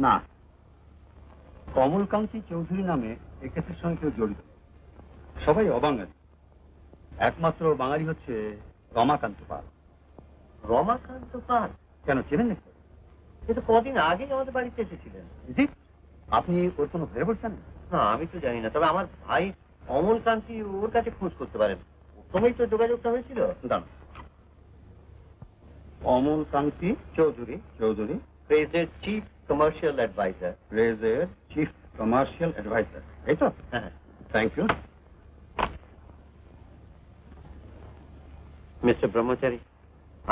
না, কমলকান্তি চৌধুরী নামে এই কেসের সঙ্গে কেউ জড়িত। সবাই অবাঙালি, একমাত্র বাঙালি হচ্ছে রমাকান্ত পাল। রমাকান্ত পাল? কেন, চেনেন নাকি? সে তো কদিন আগেই আমাদের বাড়িতে এসেছিলেন। জি, আপনি ওর কোনো ভেবে বলছেন? না, আমি তো জানি না, তবে আমার ভাই অমলকান্তি ওর কাছে খোঁজ করতে পারেন। প্রথমেই তো যোগাযোগটা হয়েছিল। অমলকান্তি চৌধুরী, প্রেসের chief commercial adviser. Chief commercial adviser, এই তো? হ্যাঁ, থ্যাংক ইউ। মিস্টার ব্রহ্মচারী,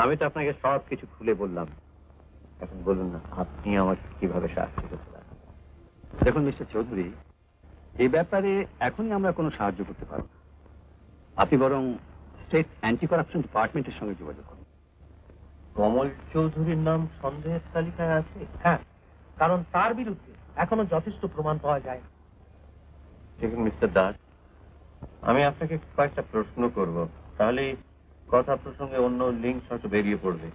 আমি তো আপনাকে সব কিছু খুলে বললাম। এখন বলুন না, আপনি আমাকে কিভাবে সাহায্য করতে পারেন? দেখুন মিস্টার চৌধুরী, এই ব্যাপারে এখনই আমরা কোনো সাহায্য করতে পারব না। আপনি বরং স্টেট অ্যান্টি কারাপশন ডিপার্টমেন্টের সঙ্গে যোগাযোগ করুন। কমল চৌধুরীর নাম সন্দেহের তালিকায় আছে? হ্যাঁ, কারণ তার বিরুদ্ধে এখনো যথেষ্ট প্রমাণ পাওয়া যায়। দেখুন মিস্টার দাস, আমি আপনাকে কয়েকটা প্রশ্ন করব, তাহলে কথা প্রসঙ্গে অন্য লিঙ্ক হয়তো বেরিয়ে পড়বে।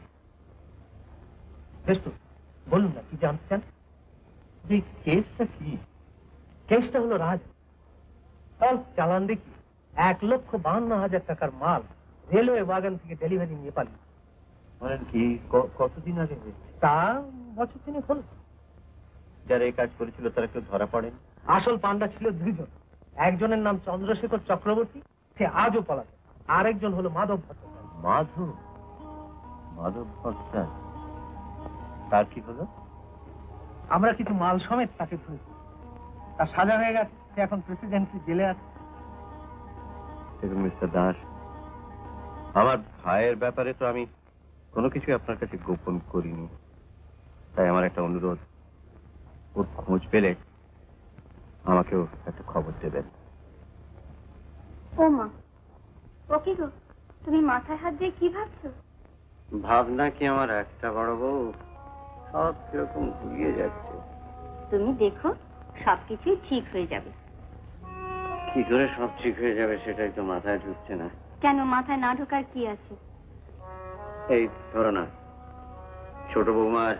বেশ তো, বলুন না কি জানতে চান? যে কেসটা কি? কেসটা হলো রাজ চালান দেখি 1,52,000 টাকার মাল রেলওয়ে ওয়াগন থেকে ডেলিভারি নিয়ে পালি। বলেন কি? কতদিন আগে হয়েছে? তা বছর 3 হল। যারা এই কাজ করেছিল তারা কেউ ধরা পড়েন? আসল পান্ডা ছিল 2 জন। একজনের নাম চন্দ্রশেখর চক্রবর্তী, সে আজও পলাতক। আরেকজন হলো মাধব ভট্টাচার্য। মাধব ভট্টাচার্য? তার কি হলো? আমরা কিছু মাল সমেত তাকে ধরেছি। তার সাজা হয়ে গেছে, সে এখন প্রেসিডেন্সি জেলে আছে। দেখুন মিস্টার দাস, আমার ভাইয়ের ব্যাপারে তো আমি কোনো কিছু আপনার কাছে গোপন করিনি, তাই আমার একটা অনুরোধ, ওর খোঁজ পেলে আমাকেও একটা খবর দেবেন। ও মা, ও কি গো, তুমি মাথায় হাত দিয়ে কি ভাবছো? ভাবনা কি আমার একটা বড় বউ, সব কিরকম ঘুরিয়ে যাচ্ছে। তুমি দেখো, সবকিছুই ঠিক হয়ে যাবে। কি করে সব ঠিক হয়ে যাবে সেটাই তো মাথায় ঢুকছে না। কেন মাথায় না ঢোকার কি আছে? এই ধরো না, ছোট বৌমার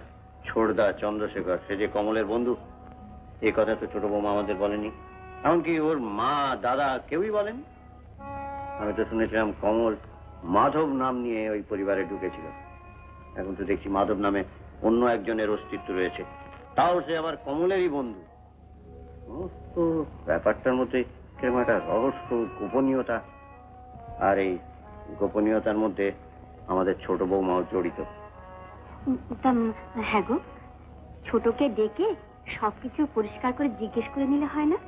ছোটদা চন্দ্রশেখর, সে যে কমলের বন্ধু, এই কথা তো ছোট বৌমা আমাদের বলেনি, এমনকি ওর মা দাদা কেউই বলেনি। আমি তো শুনেছিলাম কমল মাধব নাম নিয়ে ওই পরিবারে ঢুকেছিল। এখন তো দেখছি মাধব নামে অন্য একজনের অস্তিত্ব রয়েছে, তাও সে আবার কমলেরই বন্ধু। তো ব্যাপারটার মধ্যে কেমন একটা রহস্য, গোপনীয়তা, আর এই গোপনীয়তার মধ্যে আমাদের ছোট বৌমাও জড়িত। হ্যাঁ গো, ছোটকে ডেকে সবকিছু পরিষ্কার করে জিজ্ঞেস করে নিলে হয় না?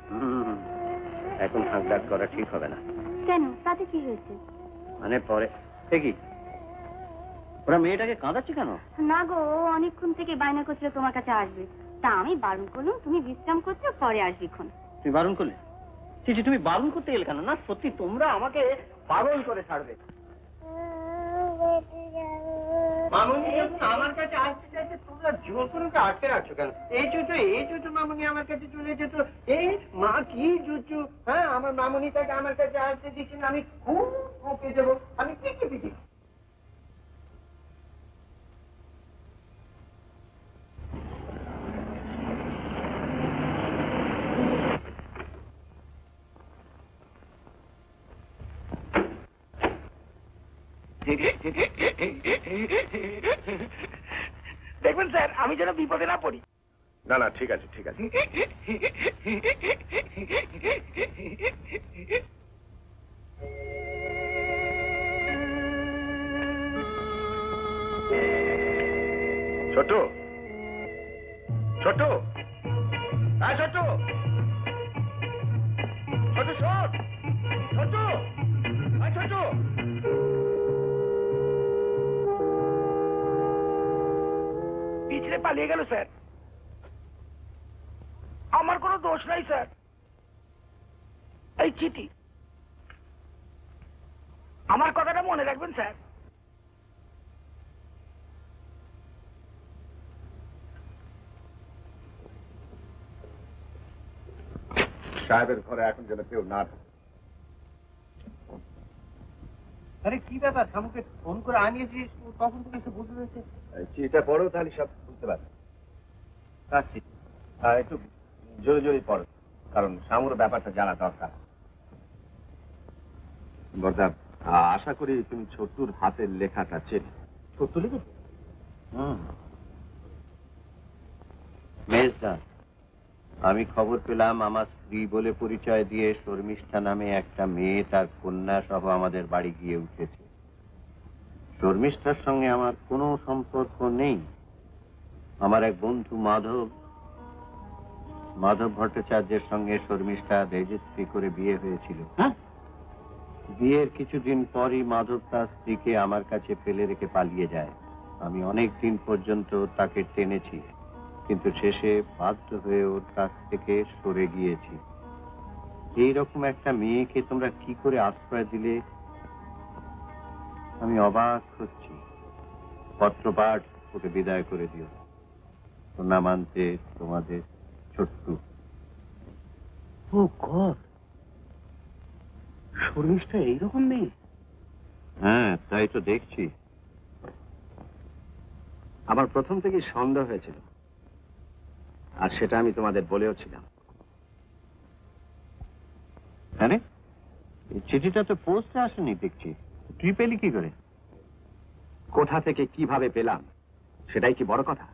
এখন হাঁক ডাক করা ঠিক হবে না। কেন, তাতে কি হয়েছে? মানে পরে কি ওরা মেয়েটাকে কাঁদাচ্ছে কেন? না গো, ও অনেকক্ষণ থেকে বায়না করছিল তোমার কাছে আসবে, তা আমি বারণ করলাম, তুমি বিশ্রাম করছো, পরে আসবি। তুমি বারণ করলে? তুমি বারণ করতে গেলে কেন? না সত্যি তোমরা আমাকে পাগল করে ছাড়বে। মামুনি যখন আমার কাছে আসতে চাইছে, তোমরা জোর করে আটকে রাখছো কেন? এই চুচু মামুনি আমার কাছে চলে যেত, এই মা কি চুচু, হ্যাঁ আমার মামুনি তাকে আমার কাছে আসতে দিচ্ছি না, আমি খুব ওকে দেবো, আমি কি দিচ্ছি। দেখবেন স্যার, আমি যেন বিপদে না পড়ি। না না, ঠিক আছে ঠিক আছে। ছোট ছোট, হ্যাঁ ছোট, ছোট শোন, ছোট, হ্যাঁ ছোট। পিছনে পালিয়ে গেল স্যার। আমার কোনো দোষ নাই স্যার। এই চিঠি, আমার কথাটা মনে রাখবেন স্যার। সাহেবের ঘরে এখন যেন কেউ না থাকে। আরে কি ব্যাপার, শামুকে ফোন করে আনিয়েছিস, তখন থেকে এসে বসে রয়েছে। চিঠিটা পড়ো, তাহলে সব বুঝতে পারবে। রাখছি। একটু জোরে জোরে পড়ো, কারণ সামুর ব্যাপারটা জানা দরকার। বর্দা, আশা করি তুমি ছোট্টুর হাতের লেখাটা চেনো। ছোট্টু লিখেছে? মেজদা, আমি খবর পেলাম আমার স্ত্রী বলে পরিচয় দিয়ে শর্মিষ্ঠা নামে একটা মেয়ে তার কন্যা সহ আমাদের বাড়ি গিয়ে উঠেছে। শর্মিষ্ঠার সঙ্গে আমার কোনো সম্পর্ক নেই। আমার এক বন্ধু মাধব ভট্টাচার্যের সঙ্গে শর্মিষ্ঠা রেজিস্ট্রি করে বিয়ে হয়েছিল। বিয়ের কিছুদিন পরই মাধব তার স্ত্রীকে আমার কাছে ফেলে রেখে পালিয়ে যায়। আমি অনেক দিন পর্যন্ত তাকে টেনেছি, কিন্তু শেষে বাধ্য হয়ে ওর কাছ থেকে সরে গিয়েছি। এইরকম একটা মেয়েকে তোমরা কি করে আশ্রয় দিলে আমি অবাক হচ্ছি। পত্রপাঠ ওকে বিদায় করে দিও। নামান্তে তোমাদের ছোট্টু। ও গড, শর্মিষ্ঠা এইরকম নেই? হ্যাঁ, তাই তো দেখছি। আমার প্রথম থেকেই সন্দেহ হয়েছিল, আর সেটা আমি তোমাদের বলেও ছিলাম। আরে, এই চিঠিটা তো পোস্টে আসেনি দেখছি। তুই পেলি কি করে? কোথা থেকে কিভাবে পেলাম সেটাই কি বড় কথা?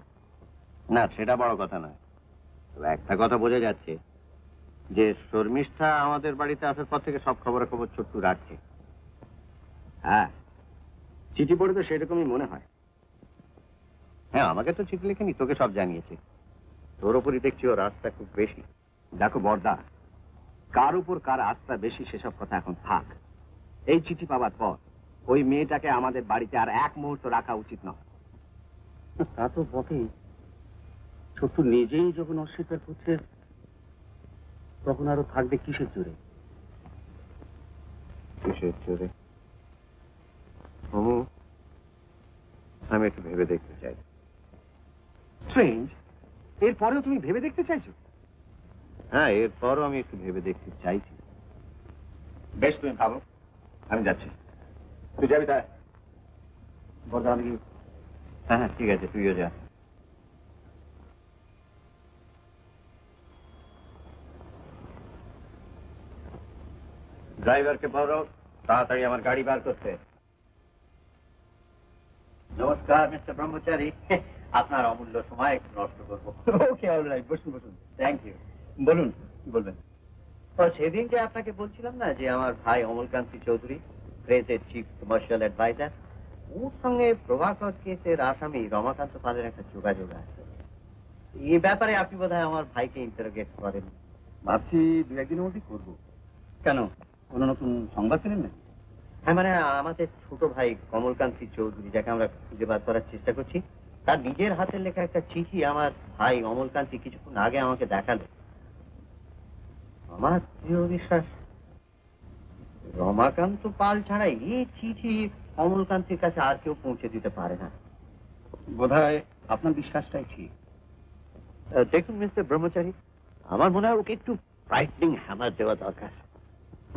না, সেটা বড় কথা নয়। তবে একটা কথা বোঝা যাচ্ছে যে শর্মিষ্ঠা আমাদের বাড়িতে আসার পর থেকে সব খবর ছোট্টু রাখছে। হ্যাঁ, চিঠি পড়ে তো সেরকমই মনে হয়। হ্যাঁ, আমাকে তো চিঠি লেখেনি, তোকে সব জানিয়েছে। তোর ওপরই দেখছি ও রাস্তা খুব বেশি। দেখো বর্দা, কার উপর কার আস্থা বেশি সেসব কথা এখন থাক। এই চিঠি পাওয়ার পর ওই মেয়েটাকে আমাদের বাড়িতে আর এক মুহূর্ত রাখা উচিত নয়। তা তো বটেই। ছোট্ট নিজেই যখন অস্বীকার করছে, তখন আরো থাকবে কিসের জোরে? কিসের জোরে? আমি একটু ভেবে দেখতে চাই। স্ট্রেঞ্জ, এরপরেও তুমি ভেবে দেখতে চাইছো? হ্যাঁ, এরপরও আমি একটু ভেবে দেখতে চাইছি। বেশ, তুমি ভাবো, আমি যাচ্ছি। তুই যাবি? তাই বর্দা, আমি হ্যাঁ, ঠিক আছে, তুইও যা। ড্রাইভারকে বলো তাড়াতাড়ি আমার গাড়ি বার করতে। নমস্কার মিস্টার ব্রহ্মচারী, আপনার অমূল্য সময় একটু নষ্ট করবো। ওকে, অলরাইট, বসুন বসুন। Thank you. বলুন, কি বলবেন? সেদিন যে আপনাকে বলছিলাম না যে আমার ভাই অমলকান্তি চৌধুরী, প্রেসের চিফ কমার্শিয়াল অ্যাডভাইজার, ওর সঙ্গে প্রভাকর কেসের আসামি রমাকান্ত পালের একটা যোগাযোগ আছে। এই ব্যাপারে আপনি বোধহয় আমার ভাইকে ইন্টারোগেট করেন। ভাবছি দু একদিনের মধ্যেই করবো। কেন, কোনো নতুন সংবাদ পেলেন না? হ্যাঁ, মানে আমাদের ছোট ভাই কমলকান্তি চৌধুরী, যাকে আমরা খুঁজে বার করার চেষ্টা করছি, তার নিজের হাতের লেখা একটা চিঠি আমার ভাই অমলকান্তি কিছুক্ষণ আগে আমাকে দেখালো। আমার দৃঢ় বিশ্বাস রমাকান্ত পাল ছাড়া এই চিঠি অমলকান্তির কাছে আর কেউ পৌঁছে দিতে পারে না। বোধহয় আপনার বিশ্বাসটাই ঠিক। দেখুন মিস্টার ব্রহ্মচারী, আমার মনে হয় ওকে একটু ফ্রাইটনিং হ্যামার দেওয়া দরকার।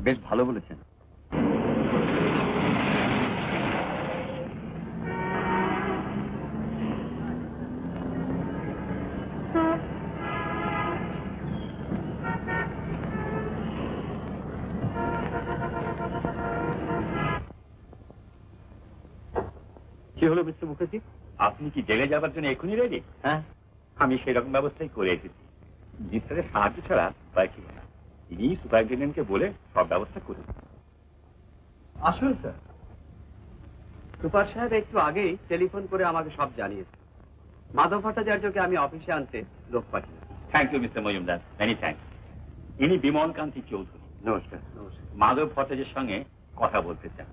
বেশ ভালো বলেছেন। কি হলো মিস্টার মুখার্জি, আপনি কি জেলে যাবার জন্য এখনই রেডি? হ্যাঁ, আমি সেরকম ব্যবস্থাই করে এসেছি। মিস্টারের সাহায্য ছাড়া উপায় ছিল না। তিনি সুপারিনটেন্ডেন্টকে বলে সব ব্যবস্থা করুন। আসুন স্যার। সুপার সাহেব একটু আগেই টেলিফোন করে আমাকে সব জানিয়েছে। মাধব ভট্টাচার্যকে আমি অফিসে আনতে লোক পাঠিয়ে। Thank you mister Majumdar, many thanks. ইনি বিমল কান্তি চৌধুরী। নমস্কার। মাধব ভট্টাচার্যের সঙ্গে কথা বলতে চান।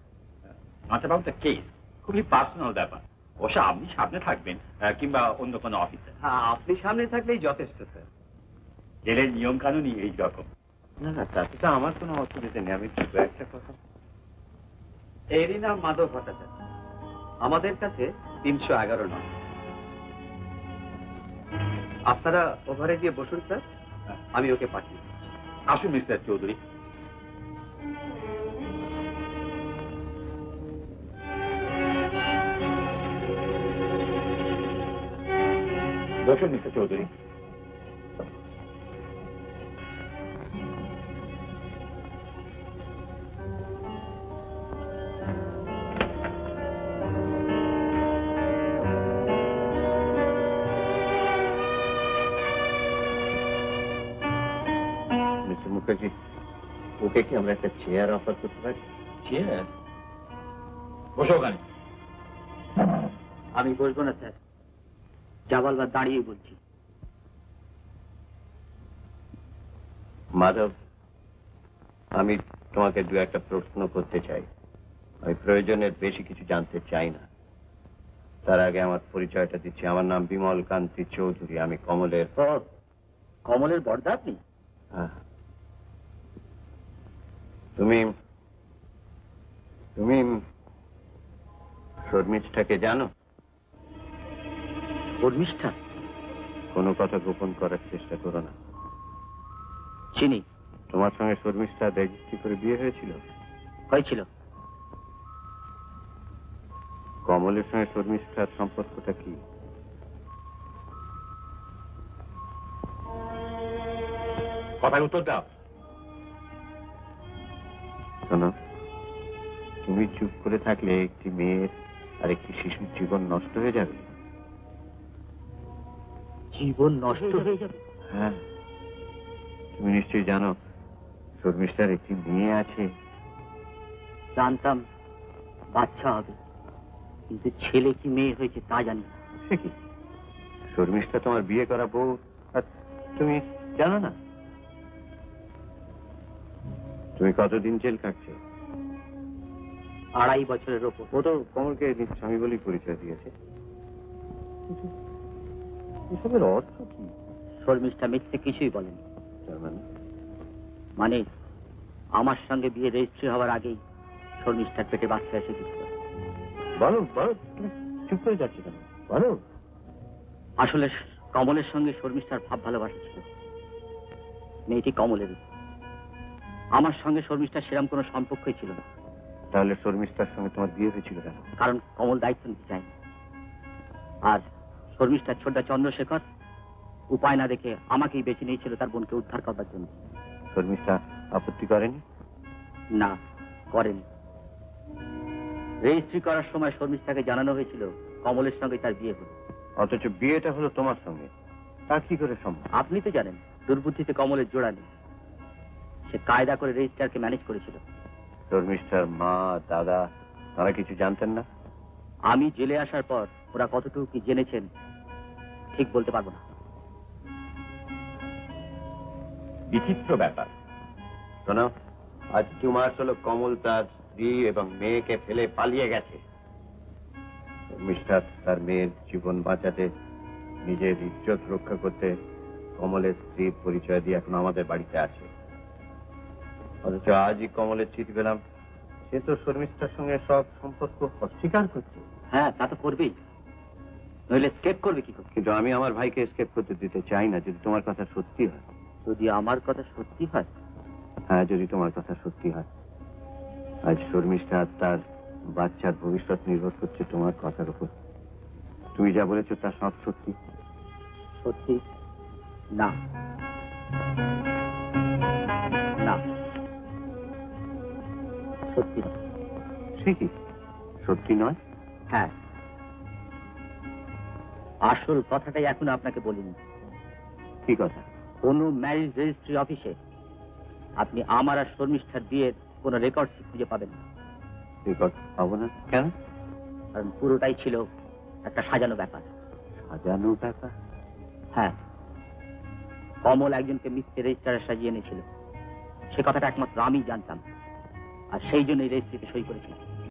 নট অ্যাবাউট দ্য কেস, খুবই পার্সোনাল ব্যাপার। অবশ্য আপনি সামনে থাকবেন কিংবা অন্য কোনো অফিসার। হ্যাঁ, আপনি সামনে থাকলেই যথেষ্ট স্যার। জেলের নিয়ম কানুনই এই রকম। না না, তাতে তো আমার কোনো অসুবিধা নেই। আমি শুধু একটা কথা। এরই নাম মাধব ভট্টাচার্য। আমাদের কাছে 311 নয়। আপনারা ওভারে গিয়ে বসুন স্যার, আমি ওকে পাঠিয়ে দিচ্ছি। আসুন মিস্টার চৌধুরী। বসুন মিস্টার চৌধুরী। মুখার্জি, ওকে কি আমরা একটা চেয়ার অফার করতে পারি? চেয়ার? বসো ওখানে। আমি বসবো না স্যার, যা বলবার দাঁড়িয়ে বলছি। মাধব, আমি তোমাকে দু একটা প্রশ্ন করতে চাই। আমি প্রয়োজনের বেশি কিছু জানতে চাই না। তার আগে আমার পরিচয়টা দিচ্ছি। আমার নাম বিমল কান্তি চৌধুরী। আমি কমলের কমলের বড়দা আপনি? হ্যাঁ। তুমি তুমি শর্মিষ্ঠাকে জানো? শর্মিষ্ঠা? কোনো কথা গোপন করার চেষ্টা করো না। চিনি। তোমার সঙ্গে শর্মিষ্ঠা রেজিস্ট্রি করে বিয়ে হয়েছিল? হয়েছিল। কমলের সঙ্গে শর্মিষ্ঠার সম্পর্কটা কি? কথার উত্তর দাও। শোনো, তুমি চুপ করে থাকলে একটি মেয়ের আর একটি শিশুর জীবন নষ্ট হয়ে যাবে। জীবন নষ্ট হয়ে যাবে? হ্যাঁ, তুমি নিশ্চয়ই জানো শর্মিষ্ঠার একটি মেয়ে আছে। জানতাম বাচ্চা হবে, কিন্তু ছেলে কি মেয়ে হয়েছে তা জানি না। সে কি, শর্মিষ্ঠা তোমার বিয়ে করা বউ, আর তুমি জানো না? তুমি কতদিন জেল কাটছো? 2.5 বছরের ওপর। ও তো কমলকে নিজ স্বামী বলেই পরিচয় দিয়েছে। এসবের অর্থ কি? শর্মিষ্ঠা মিথ্যে কিছুই বলেনি। তার মানে আমার সঙ্গে বিয়ে রেজিস্ট্রি হওয়ার আগেই শর্মিষ্ঠার পেটে বাচ্চা এসে গেছিল। বলো বলো, তুমি চুপ করে যাচ্ছ কেন? বলো। আসলে কমলের সঙ্গে শর্মিষ্ঠার ভাব ভালোবাসা ছিল। মেয়েটি কমলের। আমার সঙ্গে শর্মিষ্ঠার সেরকম কোনো সম্পর্কই ছিল না। তাহলে শর্মিষ্ঠার সঙ্গে তোমার বিয়ে হয়েছিল কেন? কারণ কমল দায়িত্ব নিতে চায়। আর শর্মিষ্ঠার ছোটদা চন্দ্রশেখর উপায় না দেখে আমাকেই বেছে নিয়েছিল তার বোনকে উদ্ধার করবার জন্য। শর্মিষ্ঠা আপত্তি করেনি? না, করেনি। রেজিস্ট্রি করার সময় শর্মিষ্ঠাকে জানানো হয়েছিল কমলের সঙ্গে তার বিয়ে হলো। অথচ বিয়েটা হলো তোমার সঙ্গে, তা কি করে সম্ভব? আপনি তো জানেন দুর্বুদ্ধিতে কমলের জোড়া নেই। সে কায়দা করে রেজিস্ট্রারকে ম্যানেজ করেছিল। শর্মিষ্ঠার মা, দাদা তারা কিছু জানতেন না? আমি জেলে আসার পর ওরা কতটুকু কি জেনেছেন ঠিক বলতে পারবো না। বিচিত্র ব্যাপার। শোনো, আজ 2 মাস হলো কমল তার স্ত্রী এবং মেয়েকে ফেলে পালিয়ে গেছে। শর্মিষ্ঠা তার মেয়ের জীবন বাঁচাতে, নিজের ইজ্জত রক্ষা করতে কমলের স্ত্রীর পরিচয় দিয়ে এখন আমাদের বাড়িতে আছে। অথচ আজই কমলের চিঠি পেলাম, সে তো শর্মিষ্ঠার সঙ্গে সব সম্পর্ক অস্বীকার করছে। হ্যাঁ, তা তো করবেই, নইলে স্কেপ করবে কি করে? কিন্তু আমি আমার ভাইকে এসকেপ করতে দিতে চাই না, যদি তোমার কথা সত্যি হয়। যদি আমার কথা সত্যি হয়? হ্যাঁ, যদি তোমার কথা সত্যি হয়। আজ শর্মিষ্ঠা তার বাচ্চার ভবিষ্যৎ নির্ভর করছে তোমার কথার উপর। তুমি যা বলেছো তা সব সত্যি? সত্যি না। না, সত্যি না। সে কি, সত্যি নয়? হ্যাঁ, আসল কথাটাই এখন আপনাকে বলিনি। কি কথা? কোন ম্যারেজ রেজিস্ট্রি অফিসে আপনি আমার আর শর্মিষ্ঠার বিয়ের কোন রেকর্ড খুঁজে পাবেন না। রেকর্ড পাবো না কেন? কারণ পুরোটাই ছিল একটা সাজানো ব্যাপার। সাজানো ব্যাপার? হ্যাঁ, কমল একজনকে মিথ্যে রেজিস্ট্রারে সাজিয়ে এনেছিল। সে কথাটা একমাত্র আমি জানতাম, আর সেই জন্যই রেজিস্ট্রিতে সই করেছিলাম।